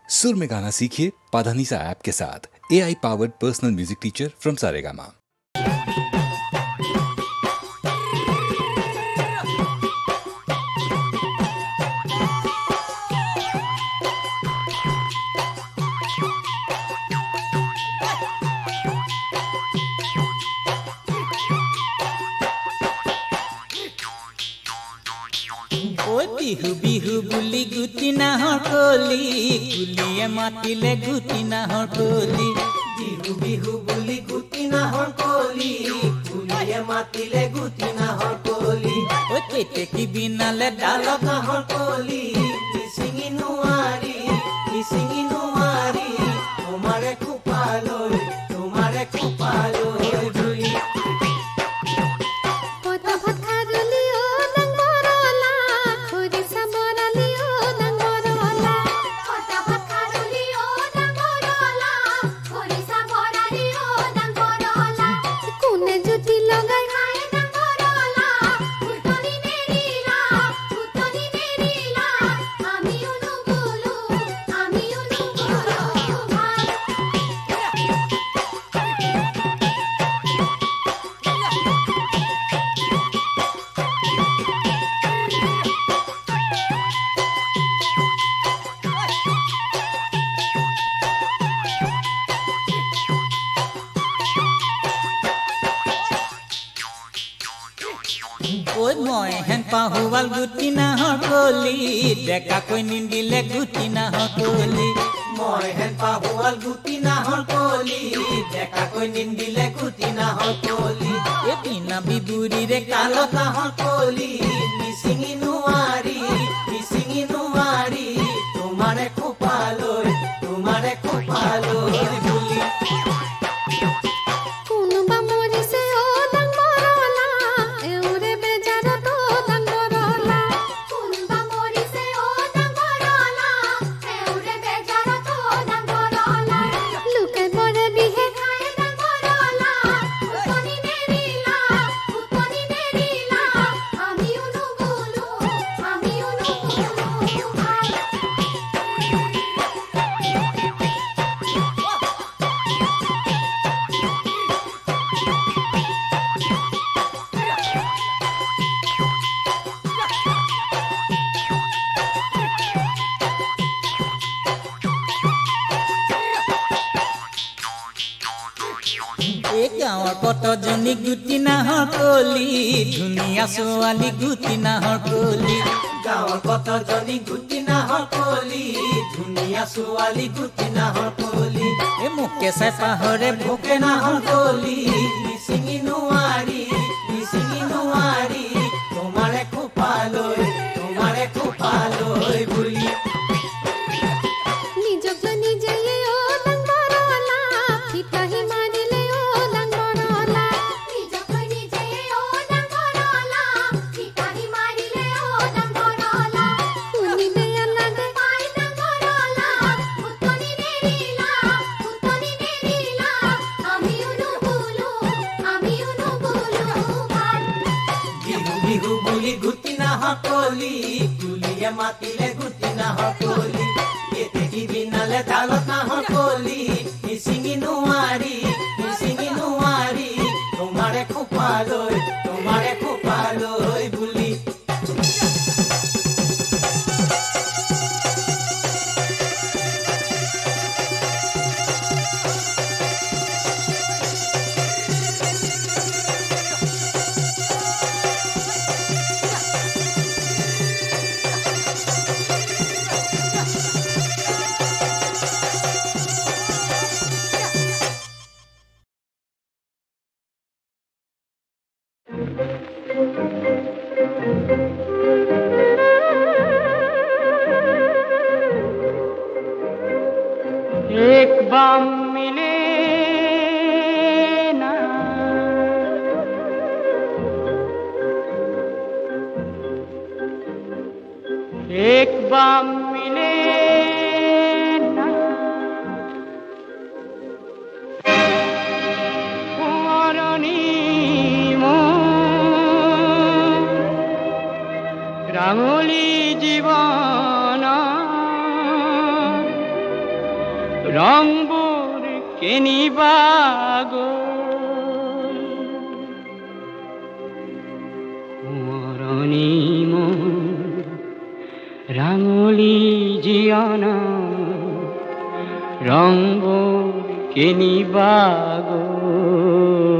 सुर में गाना सीखिए पाधानीसा ऐप के साथ। AI powered personal music teacher from Saregama. Bihu Bihu बुली गुटी नाहर कोली कुलिए मातिले गुटी नाहर कोली बिहु बिहु बुली गुटी नाहर कोली कुलिए मातिले गुटी नाहर कोली ओ केते की बिनाले डालक नाहर कोली मिसिंगी नुआरी तुम्हारे खुपालो जुई पाहुवाल गुटी नाहर कोली डेका कोई निंदिले गुटी नाहर कोली মই হেন পাহুৱাল গুটি নাহৰ কোলি দেখা কৈ নিন্দিলে গুটি নাহৰ কোলি এ বিনা বিবুৰি ৰে কালত নাহৰ কোলি মিচিঙি নুৱাৰি তোমাৰে খুপালৈ বুলি কোনোবা মৰিছে ও ডাঙৰলা এউৰে বেজাৰত ডাঙৰলা কোনোবা মৰিছে ও ডাঙৰলা এউৰে বেজাৰত ডাঙৰলা লুকাই পৰে বিহে খায় ডাঙৰলা উতনি নেৰিলা আমিও নুবুলো গাঁৱৰ কতজনী গুটি নাহৰ কোলি ধুনীয়া ছোৱালী গুটি নাহৰ কোলি গাঁৱৰ কতজনী গুটি নাহৰ কোলি ধুনীয়া ছোৱালী গুটি নাহৰ কোলি এ মোকে চাই পাহৰে ভোকে নাহৰ কোলি মিচিঙি নুৱাৰি তোমাৰে খুপালৈ বুলি নিজক নিজে ও ডাঙৰলা ঠিকাহি মাৰিলে ও ডাঙৰলা নিজক নিজে ও ডাঙৰলা ঠিকাহি মাৰিলে ও ডাঙৰলা শুনি বেয়া লাগে পাই ডাঙৰলা উতনি নেৰিলা আমিও নুবুলো বিহু বুলি গুটি নাহৰ কোলি কুলিয়ে মাতিলে গুটি নাহৰ কোলি এতে কি বিনালে ডালত নাহৰ কোলি মিচিঙি নুৱাৰি তোমাৰে খুপালৈ বুলি एक बाम मिले ना एक बाम मिले ना पुरनी রাঙলি জীবন ৰংবোৰ কিনিবা গ'ল সোঁৱৰণি মোৰ ৰাঙলী জীয়না ৰংবোৰ কিনিবা গ'ল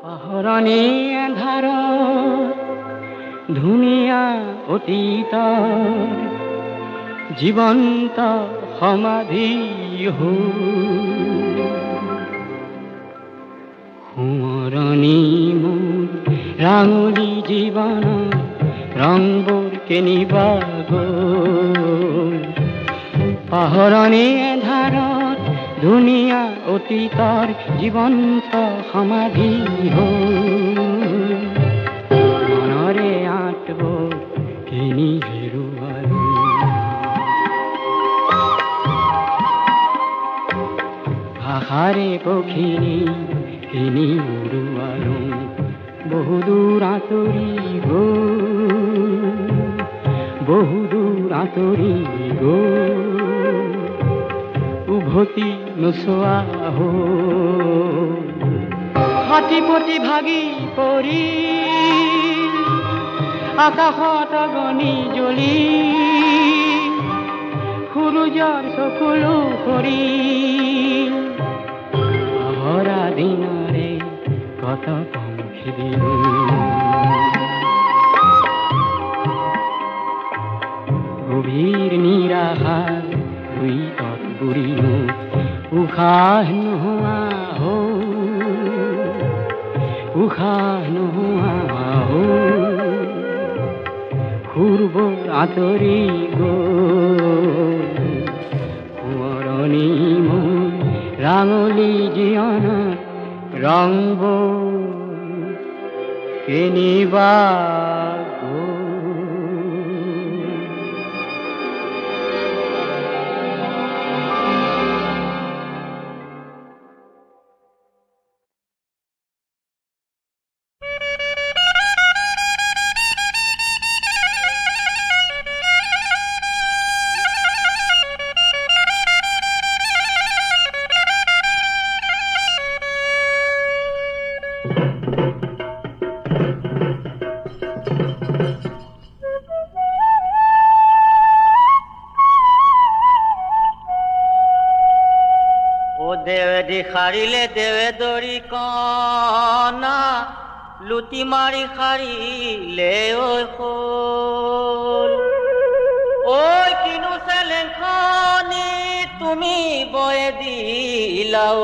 পাহৰণি আন্ধাৰত ধুনীয়া অতীতৰ জীৱন্ত সমাধি সোঁৱৰণি মোৰ ৰাঙলী জীৱন ৰংবোৰ কিনিবা গ'ল পাহৰণি আন্ধাৰত ধুনীয়া অতীতৰ জীৱন্ত সমাধি মনৰে আঁতবোৰ কিনি হেৰুৱালো ভাষাৰে পখিনী কিনি উৰুৱালো বহুদূৰ আঁতৰি গ'ল বহুদূৰ আঁতৰি গ'ল উভতি নোচোৱা হাতীপতি ভাগি পৰি আকাশত অগ্নি জ্বলি সূৰুযৰ চকুলো সৰি পাহৰা দিনৰে কত পংখী দিলো গভীৰ নিৰাশাৰ তত বুঢ়িনো উশাহ নোহোৱা উশাহ নোহোৱা সুৰবোৰ আঁতৰি গ'ল সোঁৱৰণি মোৰ ৰাঙলী জীয়ন ৰংবোৰ কিনিবা সাৰিলে দেৱে দৰি কণা লুটি মাৰি সাৰিলে ঐ শোল ঐ কিনো চেলেংখনি তুমি বয়ে দিলা ঐ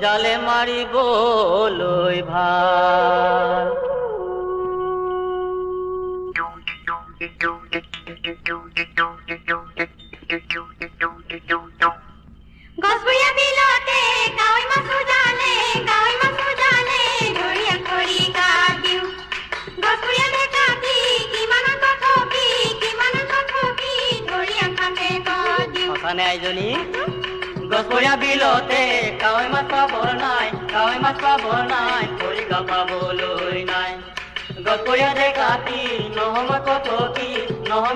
জালে মাৰিবলৈ ভাল গছবৰীয়া বিলতে কাৱৈ মাছ উজালে ধৰিয়া খৰি কাটিও গছবৰীয়া কাটি কিমান কঠকি ধৰিয়া খাতে কদিও সঁচানে আইজনী গছবৰীয়া বিলতে কাৱৈ মাছ পাবৰ নাই খৰি পাবলৈ নাই গছবৰীয়া কাটি নহয়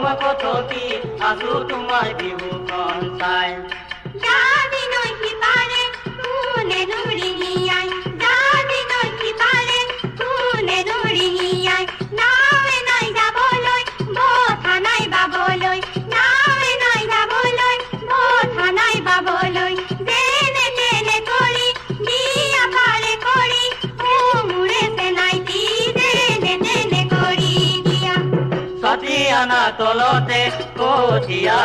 মই কঠকি আছো তোমাৰ বিহুখন চাই যাদি নৈ সিপাৰে কোনে ধৰি হিয়াই নাৱে নাই যাবলৈ বঠা নাই বাবলৈ যেনে তেনে কৰি দিয়া পাৰে কৰি মোৰে চেনাইটি যেনে তেনে কৰি দিয়া ছটি আনা তলতে কঠীয়া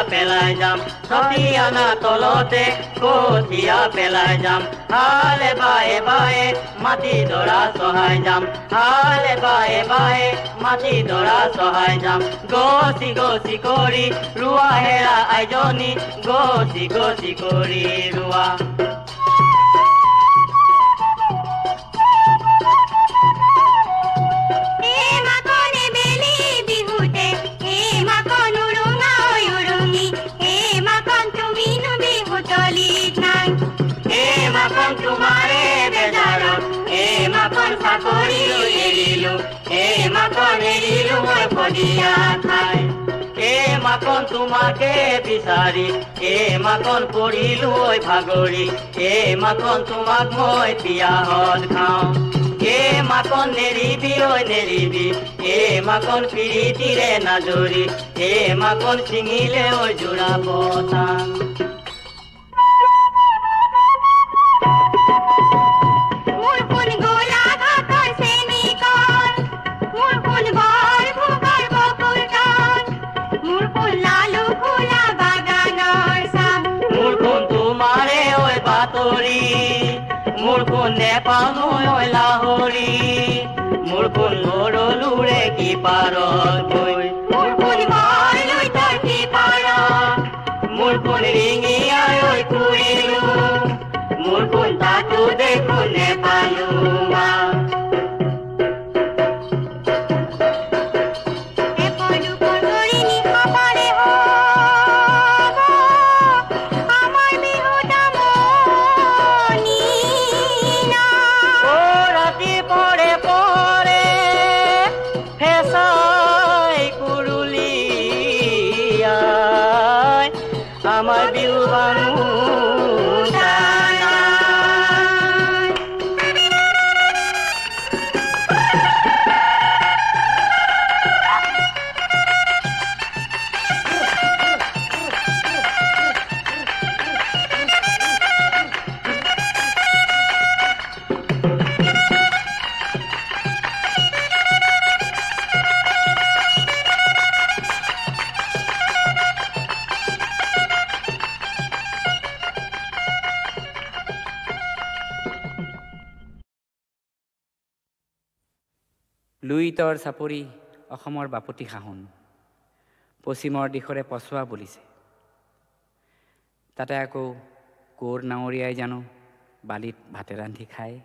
পেলাই যাম হালে বায়ে বায়ে মাটি দৰা চহাই যাম গছি কৰি ৰোৱা হেৰা আইজনী গছি কৰি ৰোৱা তুমি মাকন এৰিলো মই পদিয়া ঠাই মাকন তোমাকে বিচাৰি মাকন পৰিলো ঐ ভাগৰি মাকন তোমাক মই পিয়াহত খাওঁ মাকন নেৰিবি ঐ নেৰিবি মাকন পিৰিতিৰে নাজৰি মাকন ছিঙিলে ঐ যোৰা পতা মোৰ কোন নেপানো ঐ লাহৰি মোৰ কোন লৰলুৰে কি পাৰত গৈ মোৰ কোন মাৰলৈ তই কি পাৰ মোৰ কোন ৰিঙিয়াই ঐ কুৰিলো মোৰ কোন তাতো দেখো নেপালো আমাৰ বিহু বানু লুইতৰ চাপৰি অসমৰ বাপতি সাহোন পশ্চিমৰ দিশৰে পচোৱা বুলিছে তাতে আকৌ কোৰ নাৱৰীয়াই জানো বালিত ভাতে ৰান্ধি খায়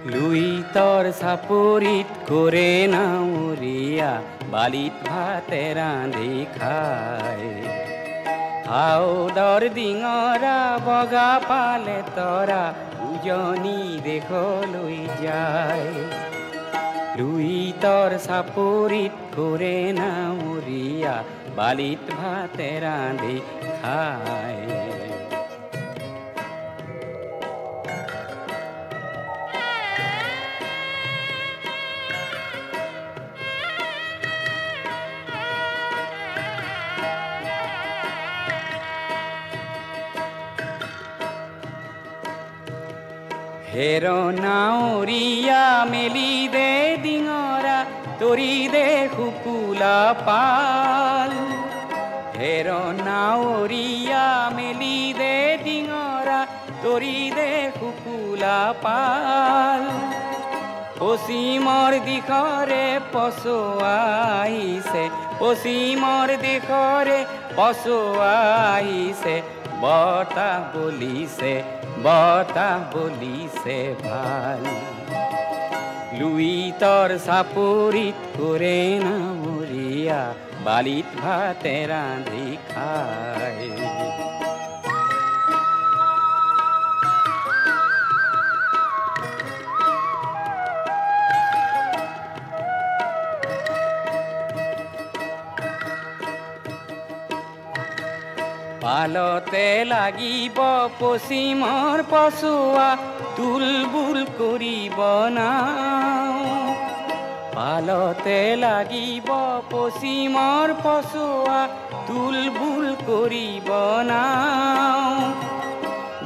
লুইতৰ চাপৰিত কৰে নাৱৰীয়া বালিত ভাতে ৰান্ধি খায় হাওদৰ ডিঙৰা বগা পালে তৰা উজনি দেশলৈ যায় লুইতৰ চাপৰিত কৰে নাৱৰীয়া বালিত ভাতে ৰান্ধি খায় হেৰ নাৱৰীয়া মেলি দে ডিঙৰা তৰি দে শুকুলা পাল হেৰ নাৱৰীয়া মেলি দে ডিঙৰা তৰি দে শুকুলা পাল পশ্চিমৰ দিশৰে পচোৱা আহিছে পশ্চিমৰ দিশৰে পচোৱা আহিছে বতাহ বলিছে ভাল লুইতৰ চাপৰিত কৰে নাৱৰীয়া বালিত ভাতে ৰান্ধি খায় পালতে লাগিব পশ্চিমৰ পচোৱা তুলবুল কৰিব নাও পালতে লাগিব পশ্চিমৰ পচোৱা তুলবুল কৰিব নাও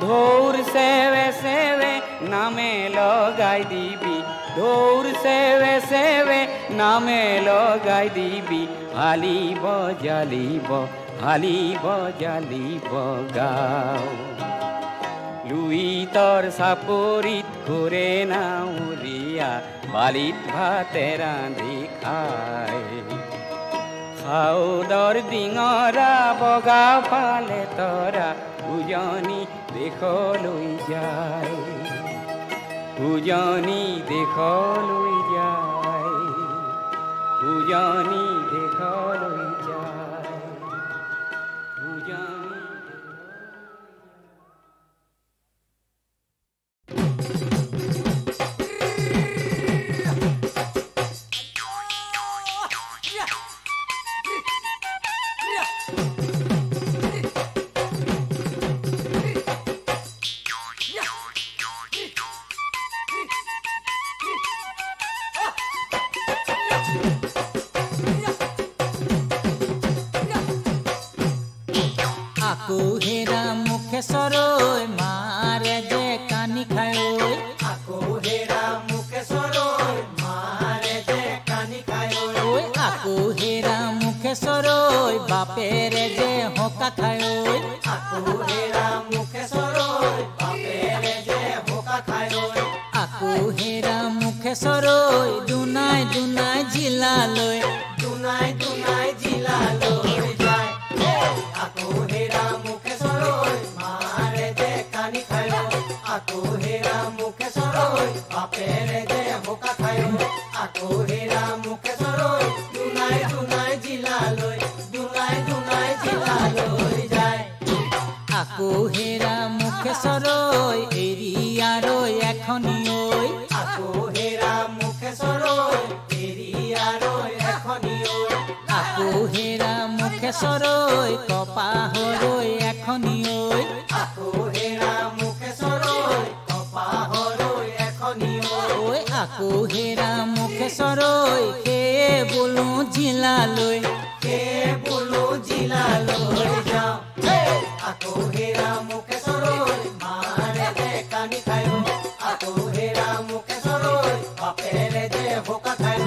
ঢৌৰ চেৱে চেৱে নামে লগাই দিবি ঢৌৰ চেৱে চেৱে নামে লগাই দিবি হালিব জালিব গাঁও লুইতৰ চাপৰিত কৰে নাৱৰীয়া বালিত ভাতে ৰান্ধি খায় খাউদৰ ডিঙৰা বগা পালে তৰা উজনি দেশলৈ যায় উজনি দেশলৈ যায় উজনি দেশলৈ যায় উজনি আকৌ হেৰা মুখে চৰৈ মাৰে যে কানি খায় আকৌ হেৰা মুখে চৰৈ মাৰে যে কানি খায় আকৌ হেৰা মুখে চৰৈ বাপেৰে যে হকা খায় আকৌ হেৰা মুখে চৰৈ বাপেৰে যে বোকা খায় আকৌ হেৰা মুখে চৰৈ দুনাই দুনাই জিলালৈ দুনাই দুনাই জিলালৈ যায় আকৌ হেৰা মুখে চৰৈ মাৰে যে কানি খায় আকৌ হেৰা মুখে চৰৈ বাপেৰে যে বোকা খায় আকৌ হেৰা মুখে চৰৈ দুনাই দুনাই জিলালৈ দুনাই দুনাই জিলালৈ যায় আকৌ হেৰা মুখে চৰৈ এৰি আৰু এখনি আকৌ হেৰা মুখে চৰৈ এৰি আৰু এখনি আকৌ হেৰা মুখে চৰৈ কপাহৰৈ এখনি আকৌ হেৰা মুখে চৰৈ কপাহৰৈ এখনি আকৌ হেৰা মুখে চৰৈ সেয়ে বোলো জিলালৈ সেয়ে বোলো জিলালৈ যাওঁ আকৌ হেৰা মুখে চৰৈ মাৰে যে কানি খায় আকৌ হেৰা মুখে চৰৈ বাপেৰে যে বোকা খায়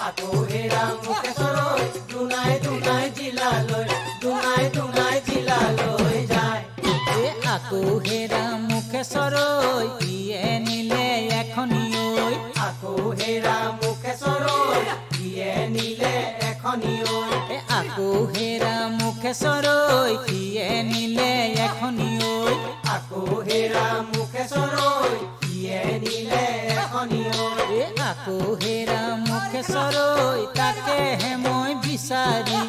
আকৌ হেৰা মুখে চৰৈ দুনাই দুনাই জিলালৈ দুনাই দুনাই জিলালৈ যায় আকৌ হেৰা মুখে চৰৈ ইয়ে নিলে এখনি আকৌ হেৰা মুখে চৰৈ ইয়ে নিলে এখনি আকৌ হেৰা মুখে চৰৈ ইয়ে নিলে এখনি আকৌ হেৰা মুখে চৰৈ ইয়ে নিলে এখনি আকৌ হেৰা মুখে চৰৈ তাকেহে মই বিচাৰি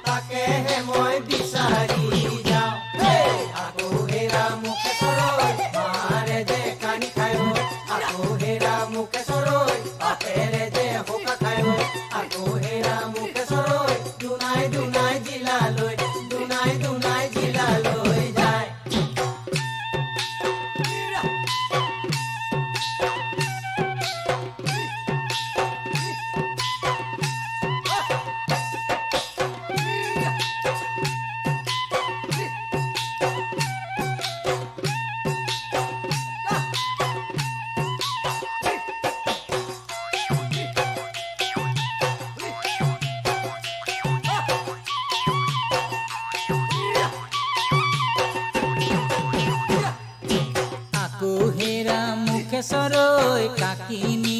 তাকেহে মই বিচাৰি যাওঁ আকৌ হেৰা মুখে চৰৈ মাৰে যে কানি খায় আকৌ হেৰা মুখে চৰৈ বাপেৰে যে বোকা খায় আকৌ হেৰা মুখে চৰৈ দুনাই দুনাই জিলালৈ দুনাই দুনাই জিলালৈ যায় আকৌ হেৰা মুখে চৰৈ কাকিনি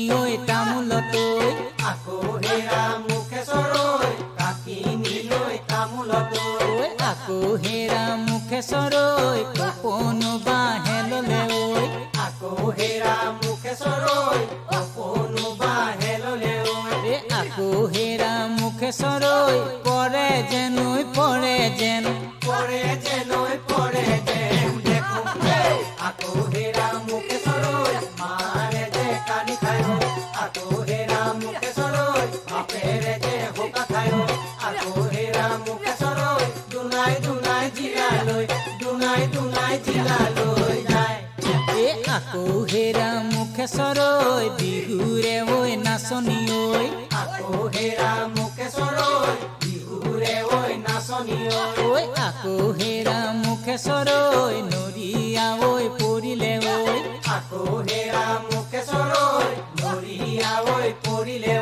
তামোলতৈ আকৌ হেৰা মুখে চৰৈ কাকিনি লৈ তামোলতৈ আকৌ হেৰা মুখে চৰৈ কপনো বাহে ললে আকৌ হেৰা মুখে চৰৈ অকণো বাহে ললে আকৌ হেৰা মুখে চৰৈ পৰে যেন পৰে যেন পৰে যেন দেখো আকৌ হেৰা মুখে চৰৈ মাৰে যে কানি খায় আকৌ হেৰা মুখে চৰৈ বাপেৰে যে বোকা খায় আকৌ হেৰা মুখে চৰৈ দুনাই দুনাই জিলালৈ দুনাই দুনাই জিলালৈ যায় আকৌ হেৰা মুখে চৰৈ বিহুৰে নাচনি আকৌ হেৰা মুখে চৰৈ বিহুৰে নাচনি আকৌ হেৰা মুখে চৰৈ নৰিয়া পৰিলে আকৌ হেৰা মুখে চৰৈ নৰিয়া পৰিলে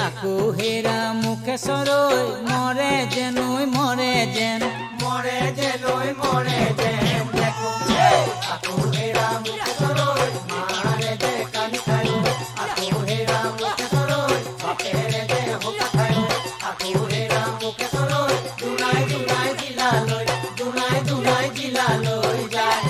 আকৌ হেৰা মুখে চৰৈ মৰে যেন মৰে যেন মৰে যেন দেখো আকৌ হেৰা মুখে চৰৈ মাৰে যে কানি খায় আকৌ হেৰা লৈ যায়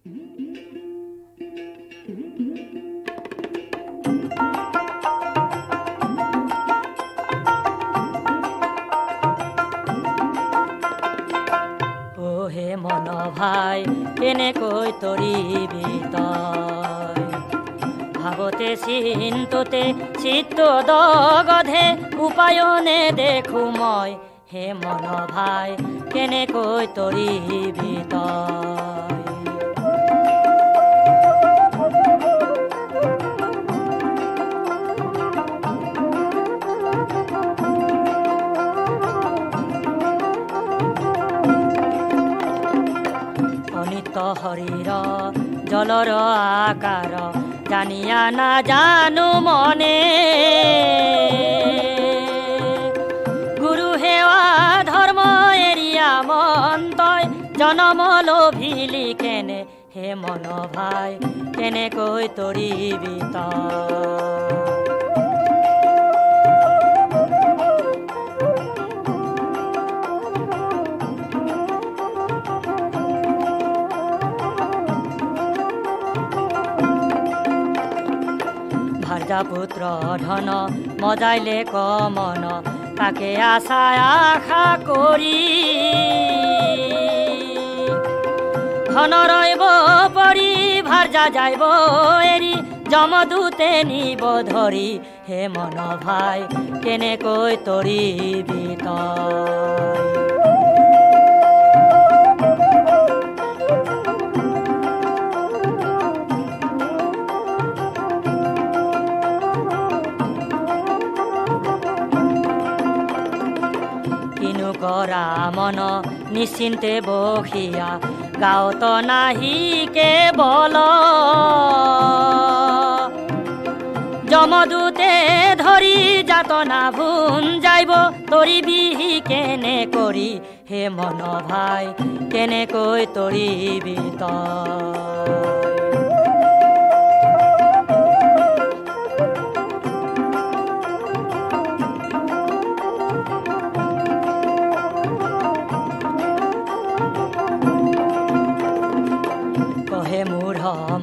হে মন ভাই কেনেকৈ তৰিবি তই ভাবতে চিন্ততে চিত্ত দগধে উপায়নে দেখো মই হে মন ভাই কেনেকৈ তৰিবি তই শৰীৰ জলৰ আকাৰ জানিয়া নাজানো মনে গুৰু সেৱা ধৰ্ম এৰিয়া মন তই জনম লভিলি কেনে হে মন ভাই কেনেকৈ তৰিবি তই পুত্ৰ ধন মজাইলে কমন তাকে আশা আশা কৰি ধন ৰৈব পৰি ভাৰ্যা যাইব এৰি যমদূতে নিব ধৰি হে মন ভাই কেনেকৈ তৰিবি তই কৰা মন নিশ্চিন্তে বহিয়া গাঁৱত নাহি কেৱল যমদূতে ধৰি যাতনা ভুন যাইব তৰিবি কেনে কৰি হে মন ভাই কেনেকৈ তৰিবি তই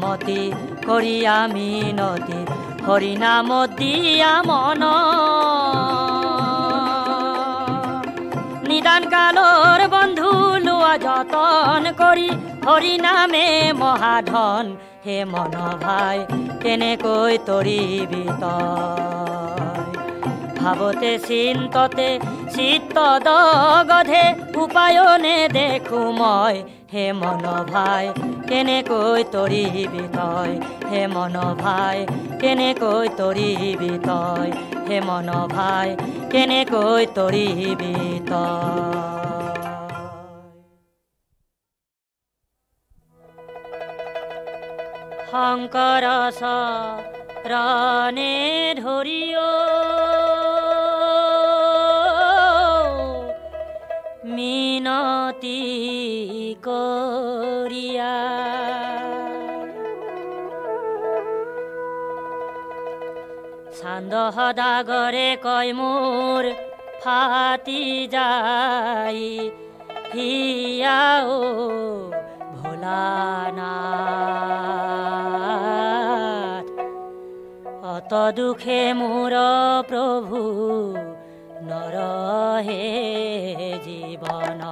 মতি কৰিয়া মিনতি হৰি নাম দিয়া মন নিদান কালৰ বন্ধু লোৱা যতন কৰি হৰি নামে মহাধন হে মন ভাই কেনেকৈ তৰিবি তই ভাবতে চিন্ততে চিত্ত দগধে উপায়নে দেখো মই হে মন ভাই কেনেকৈ তৰিবি তই হে মন ভাই কেনেকৈ তৰিবি তই হে মন ভাই কেনেকৈ তৰিবি তই শংকৰ শৰণে ধৰিও মিনতি কৰিয়া চান্দ সদাগৰে কয় মোৰ ফাটি যাই হিয়াও ভোলানাথ অত দুখে মোৰ প্ৰভু নৰহে জীৱন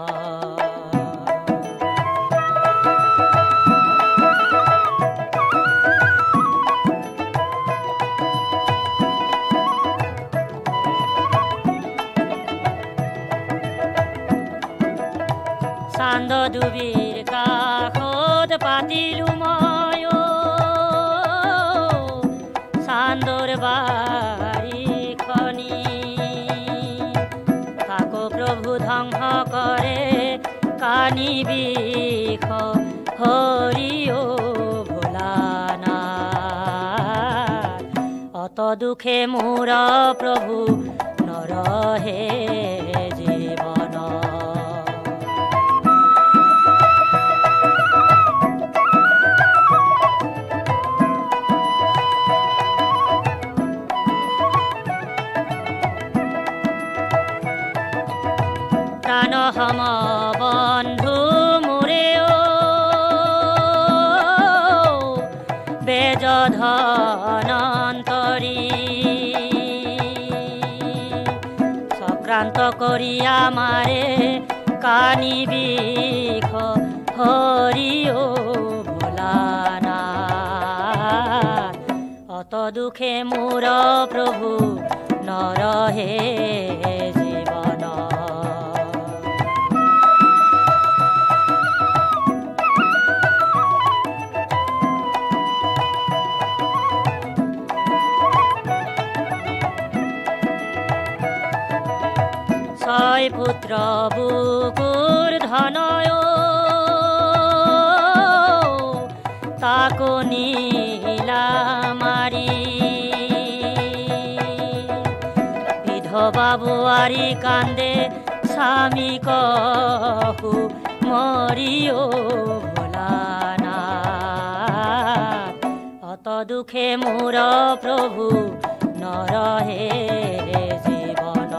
চান্দ ডুবিৰ কাষত পাতিলো মই চান্দৰ বাৰীখনি তাকো প্ৰভু ধ্বংস কৰে কানি বিষ হৰি ভোলানাথ অত দুখে মোৰ প্ৰভু নৰহে জীৱন প্ৰাণ সম বন্ধু মোৰে বেজ ধনন্তৰী চক্ৰান্ত কৰি আমাৰে কানি বিষ হৰি অ ভোলানাথ অত দুখে মোৰ প্ৰভু নৰহে জীৱন ছয় পুত্ৰ বুকুৰ ধনয় তাকো নীলা মাৰি বিধৱা বোৱাৰী কান্দে স্বামী কহু মৰি অ ভোলানাথ অত দুখে মোৰ প্ৰভু নৰহে জীৱন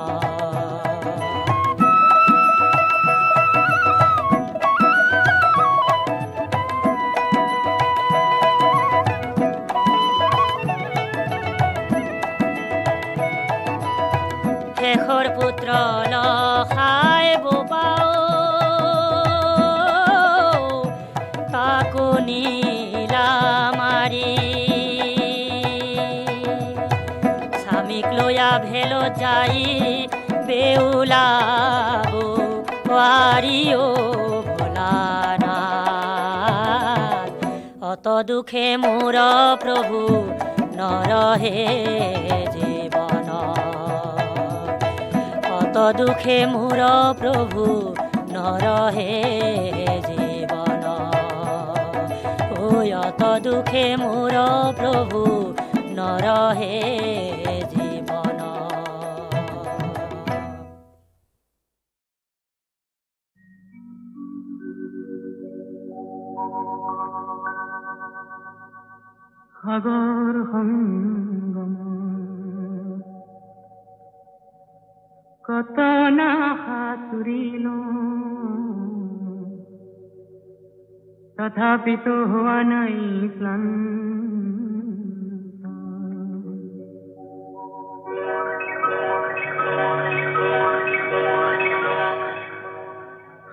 শেষৰ পুত্ৰ লখাই বোপাও তাকো নীলা মাৰি স্বামীক লৈয়া ভেলো যাই বেউলাব বোৱাৰী অ ভোলানাথ অত দুখে মোৰ প্ৰভু নৰহে জীৱন অত দুখে মোৰ প্ৰভু নৰহে জীৱন অত দুখে মোৰ প্ৰভু নৰহে জীৱন সাগৰ সংগম কত না সাঁতুৰিল তথাপিতো হোৱা নাই ক্লান্ত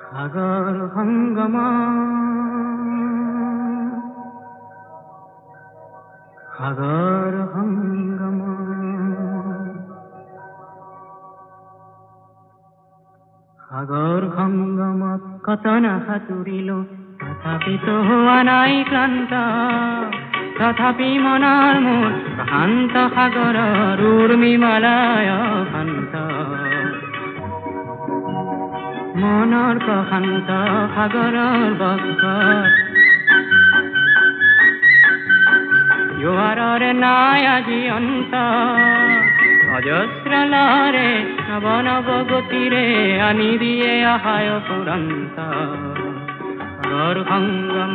সাগৰ সংগম সাগৰ সংগম সাগৰ সংগমত কত না সাঁতুৰিলো তথাপিতো হোৱা নাই ক্লান্ত তথাপি মনৰ মোৰ শান্ত সাগৰৰ উৰ্মিমালায় শান্ত মনৰ প্ৰশান্ত সাগৰৰ বক্ষত জোৱাৰৰ নাই আজি অন্ত অজস্ৰ লহৰে নৱ নৱ গতিৰে আনি দিয়ে আহায় পুৰন্ত সাগৰ সংগম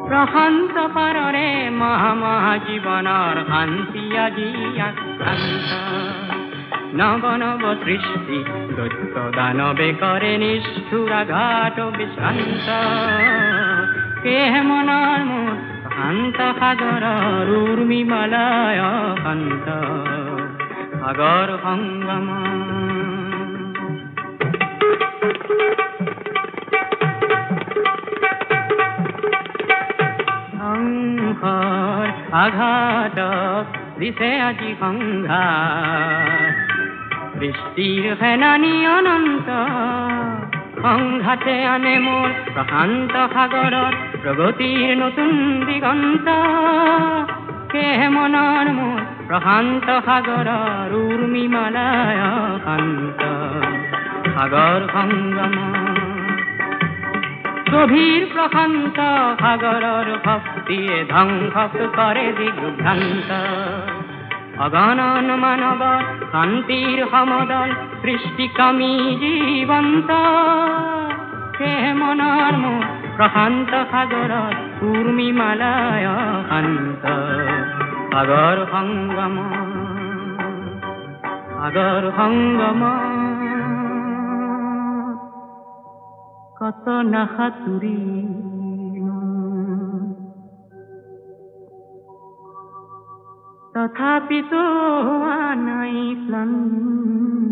প্ৰশান্ত পাৰৰে মহা মহা জীৱনৰ শান্তি আজি আক্ৰান্ত নৱ নৱ সৃষ্টি দৈত্য দানৱে কৰে নিষ্ঠুৰাঘাত বিশ্ৰান্ত কেহে মনৰ মোৰ শান্ত সাগৰৰ উৰ্মিমালায় শান্ত সাগৰ সংগম সংসাৰ আঘাতক দিছে আজি সংঘাত বৃষ্টিৰ ফেনানি অনন্ত সংঘাতে আনে মোৰ প্ৰশান্ত সাগৰত প্ৰগতিৰ নতুন দিগন্ত কেহে মনৰ মোৰ প্ৰশান্ত সাগৰৰ উৰ্মিমালায় শান্ত সাগৰ সংগম গভীৰ প্ৰশান্ত সাগৰৰ শক্তিয়ে ধ্বংস কৰে দিগ্ভ্ৰান্ত অগণন মানৱৰ শান্তিৰ সমদল সৃষ্টিকামী জীৱন্ত কেহে মনৰ মোৰ প্ৰশান্ত সাগৰত উৰ্মিমালায় শান্ত সাগৰ সংগম সাগৰ সংগম নাসাতুৰিনো তথাপিতো হোৱা নাই ক্লান্ত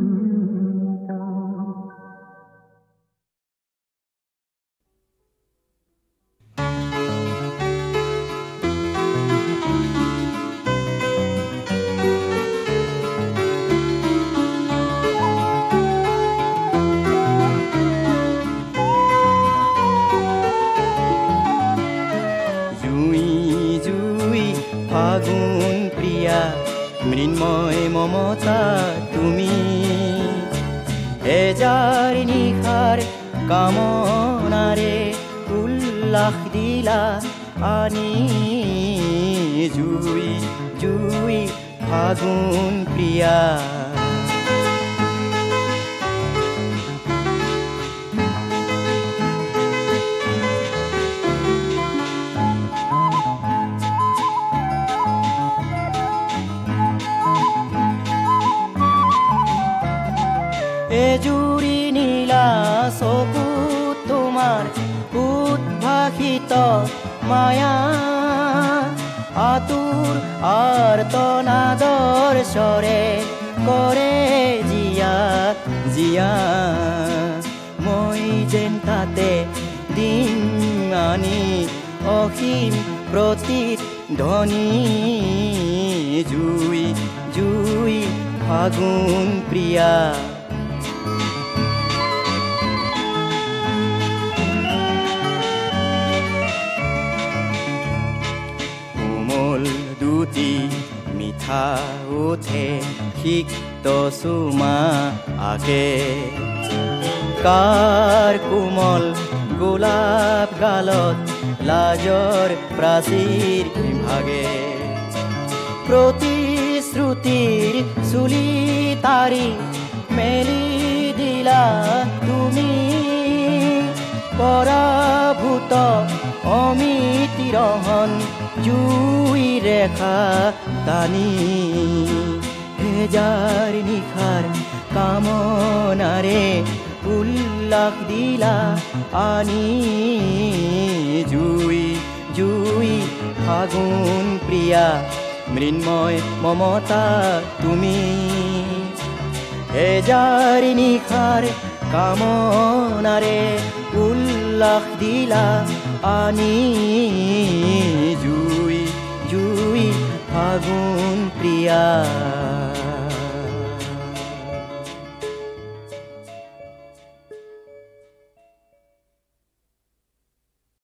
ফাগুন প্রিয়া মৃন্ময় মমতা তুমি এজার নিখার কামনারে উল্লাস দিলা আনি জুই জুই ফাগুন প্রিয়া এজুরি নীলা চকু তোমাৰ উদ্ভাসিত মায়া আতুৰ আৰ্তনাদৰ স্বৰে কৰে জিয়া জিয়া মই যেন তাতে দিন আনি অসীম প্ৰতিধ্বনি জুই জুই ফাগুন প্ৰিয়া দুটি মিঠা উঠে সিক্ত চুমা আগে কাৰ কোমল গোলাপ গালত লাজৰ প্ৰাচীৰ ভাগে প্ৰতিশ্ৰুতিৰ চুলি তাৰি মেলি দিলা তুমি পৰাভূত অমিতিৰহন জুই ৰেখা টানি হেজাৰ নিশাৰ কামনাৰে উল্লাস দিলা আনি জুই জুই ফাগুন প্ৰিয়া মৃন্ময় মমতা তুমি হেজাৰ নিশাৰ কামনাৰে উল্লাস দিলা আনি জুই জুই ফাগুন প্ৰিয়া